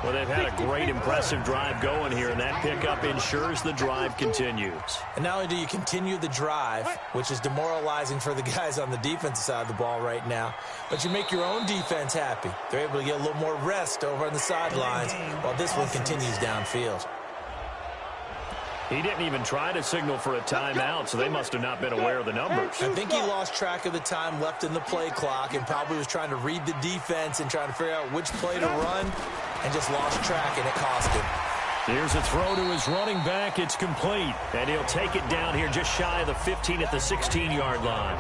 Well, they've had a great, impressive drive going here, and that pickup ensures the drive continues. And not only do you continue the drive, which is demoralizing for the guys on the defensive side of the ball right now, but you make your own defense happy. They're able to get a little more rest over on the sidelines while this one continues downfield. He didn't even try to signal for a timeout, so they must have not been aware of the numbers. I think he lost track of the time left in the play clock and probably was trying to read the defense and trying to figure out which play to run and just lost track, and it cost him. Here's a throw to his running back. It's complete, and he'll take it down here just shy of the 15 at the 16-yard line.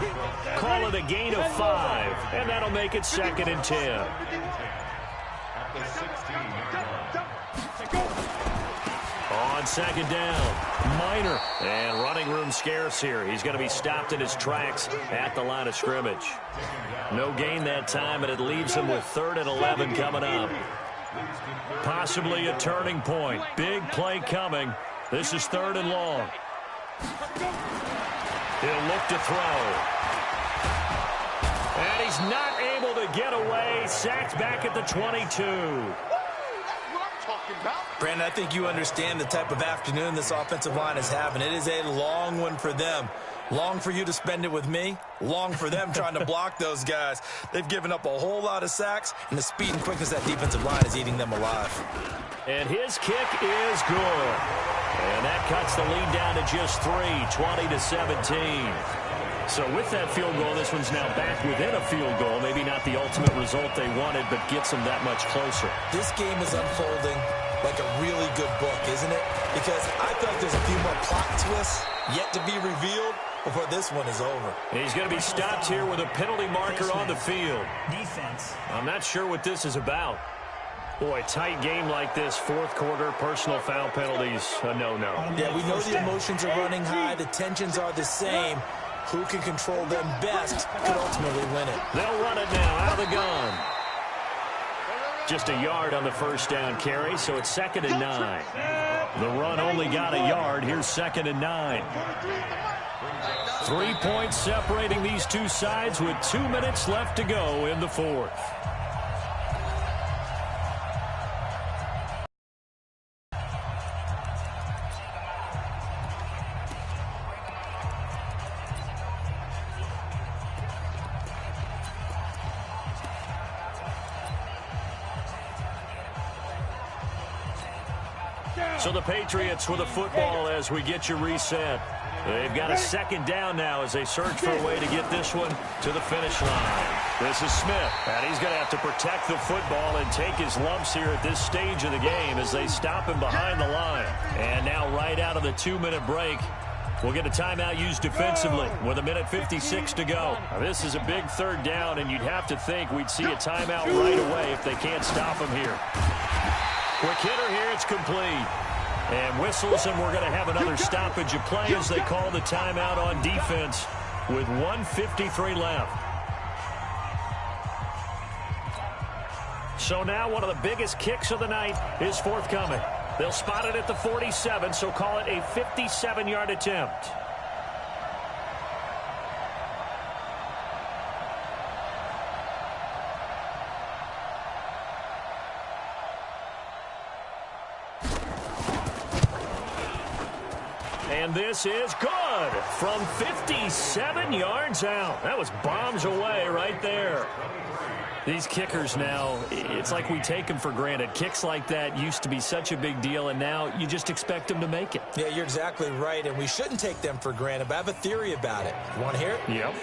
Call it a gain of 5, and that'll make it 2nd and 10. At the 16-yard line. On 2nd down, Minor. And running room scarce here. He's going to be stopped in his tracks at the line of scrimmage. No gain that time, and it leaves him with 3rd and 11 coming up. Possibly a turning point. Big play coming. This is 3rd and long. He'll look to throw. And he's not able to get away. Sacked back at the 22. Brandon, I think you understand the type of afternoon this offensive line is having. It is a long one for them. Long for you to spend it with me. Long for them trying to block those guys. They've given up a whole lot of sacks, and the speed and quickness of that defensive line is eating them alive. And his kick is good. And that cuts the lead down to just 3, 20-17. So with that field goal, this one's now back within a field goal. Maybe not the ultimate result they wanted, but gets them that much closer. This game is unfolding like a really good book, isn't it? Because I feel like there's a few more plot twists yet to be revealed before this one is over. He's going to be stopped here with a penalty marker on the field. Defense. I'm not sure what this is about. Boy, tight game like this, fourth quarter, personal foul penalties, a no-no. Yeah, we know the emotions are running high. The tensions are the same. Who can control them best could ultimately win it. They'll run it now out of the gun. Just a yard on the first down carry, so it's 2nd and 9. The run only got a yard. Here's 2nd and 9. 3 points separating these two sides with 2 minutes left to go in the fourth. So the Patriots with a football as we get you reset. They've got a 2nd down now as they search for a way to get this one to the finish line. This is Smith, and he's going to have to protect the football and take his lumps here at this stage of the game as they stop him behind the line. And now right out of the 2-minute break, we'll get a timeout used defensively with 1:56 to go. Now, this is a big 3rd down, and you'd have to think we'd see a timeout right away if they can't stop him here. Quick hitter here, it's complete. And whistles, and we're going to have another stoppage of play as they call the timeout on defense with 1:53 left. So now one of the biggest kicks of the night is forthcoming. They'll spot it at the 47, so call it a 57-yard attempt. And this is good from 57 yards out. That was bombs away right there. These kickers now, it's like we take them for granted. Kicks like that used to be such a big deal, and now you just expect them to make it. Yeah, you're exactly right, and we shouldn't take them for granted, but I have a theory about it. You want to hear it? Yep.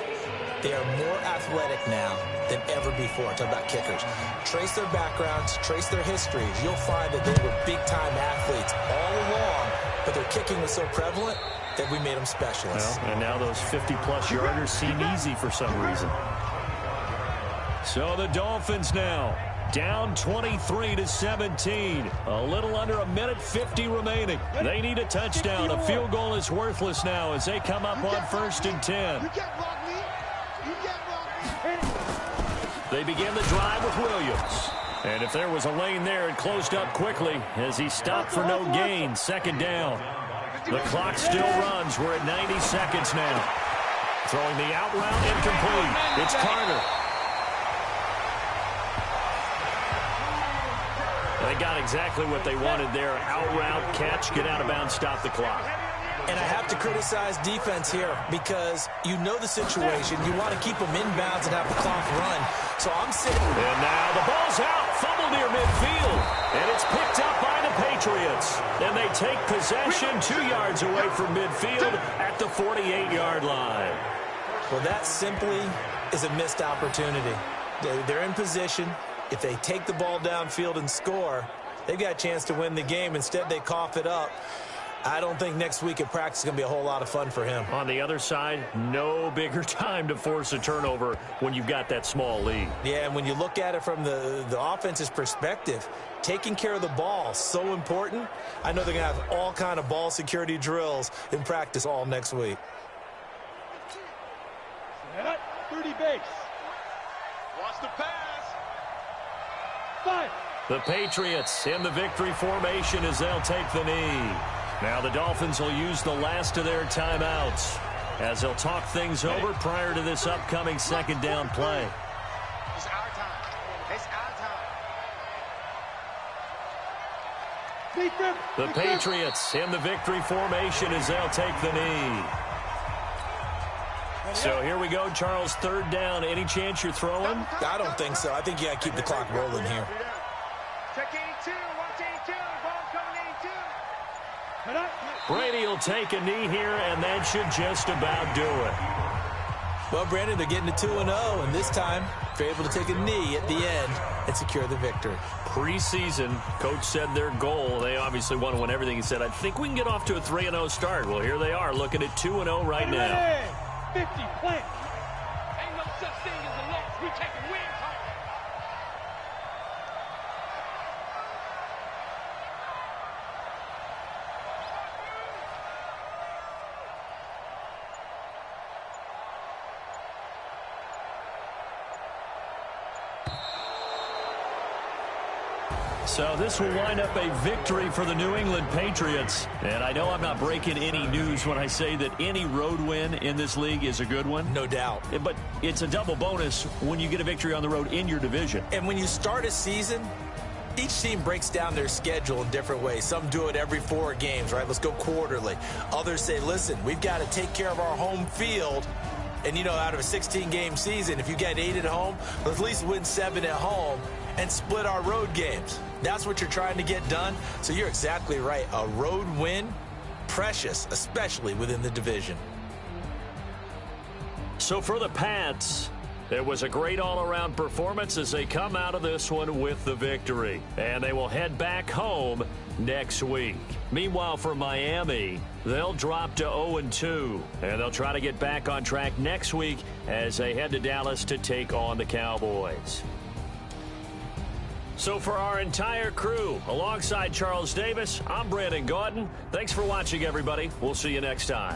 They are more athletic now than ever before. Talk about kickers. Trace their backgrounds, trace their histories. You'll find that they were big-time athletes all along, but their kicking was so prevalent that we made them specialists. Well, and now those 50-plus yarders seem easy for some reason. So the Dolphins now down 23-17. A little under 1:50 remaining. They need a touchdown. A field goal is worthless now as they come up on 1st and 10. They begin the drive with Williams. And if there was a lane there, it closed up quickly as he stopped for no gain. 2nd down. The clock still runs. We're at 90 seconds now. Throwing the out route incomplete. It's Carter. They got exactly what they wanted there. Out route, catch, get out of bounds, stop the clock. And I have to criticize defense here because you know the situation. You want to keep them inbounds and have the clock run. So I'm sitting. And now the ball's out. Fumble near midfield. And it's picked up by the Patriots. And they take possession 2 yards away from midfield at the 48-yard line. Well, that simply is a missed opportunity. They're in position. If they take the ball downfield and score, they've got a chance to win the game. Instead, they cough it up. I don't think next week at practice is going to be a whole lot of fun for him. On the other side, no bigger time to force a turnover when you've got that small lead. Yeah, and when you look at it from the offense's perspective, taking care of the ball, so important. I know they're going to have all kind of ball security drills in practice all next week. 30 base. Watch the pass. 5. The Patriots in the victory formation as they'll take the knee. Now the Dolphins will use the last of their timeouts as they'll talk things over prior to this upcoming 2nd down play. It's our time. It's our time. The Patriots in the victory formation as they'll take the knee. So here we go, Charles, 3rd down. Any chance you're throwing? I don't think so. I think you got to keep the clock rolling here. Check 82. Watch 82. Ball coming 82. Brady will take a knee here, and that should just about do it. Well, Brandon, they're getting to 2-0, and this time they're able to take a knee at the end and secure the victory. Preseason, coach said their goal, they obviously want to win everything. He said, I think we can get off to a 3-0 start. Well, here they are looking at 2-0 right now. 50, plant. Ain't no such thing as a loss. We taking wins home. So this will wind up a victory for the New England Patriots. And I know I'm not breaking any news when I say that any road win in this league is a good one. No doubt. But it's a double bonus when you get a victory on the road in your division. And when you start a season, each team breaks down their schedule in different ways. Some do it every 4 games, right? Let's go quarterly. Others say, listen, we've got to take care of our home field. And, you know, out of a 16-game season, if you get 8 at home, let's at least win 7 at home and split our road games. That's what you're trying to get done. So you're exactly right. A road win, precious, especially within the division. So for the Pats, it was a great all-around performance as they come out of this one with the victory. And they will head back home next week. Meanwhile, for Miami, they'll drop to 0-2. And they'll try to get back on track next week as they head to Dallas to take on the Cowboys. So for our entire crew, alongside Charles Davis, I'm Brandon Gaudin. Thanks for watching, everybody. We'll see you next time.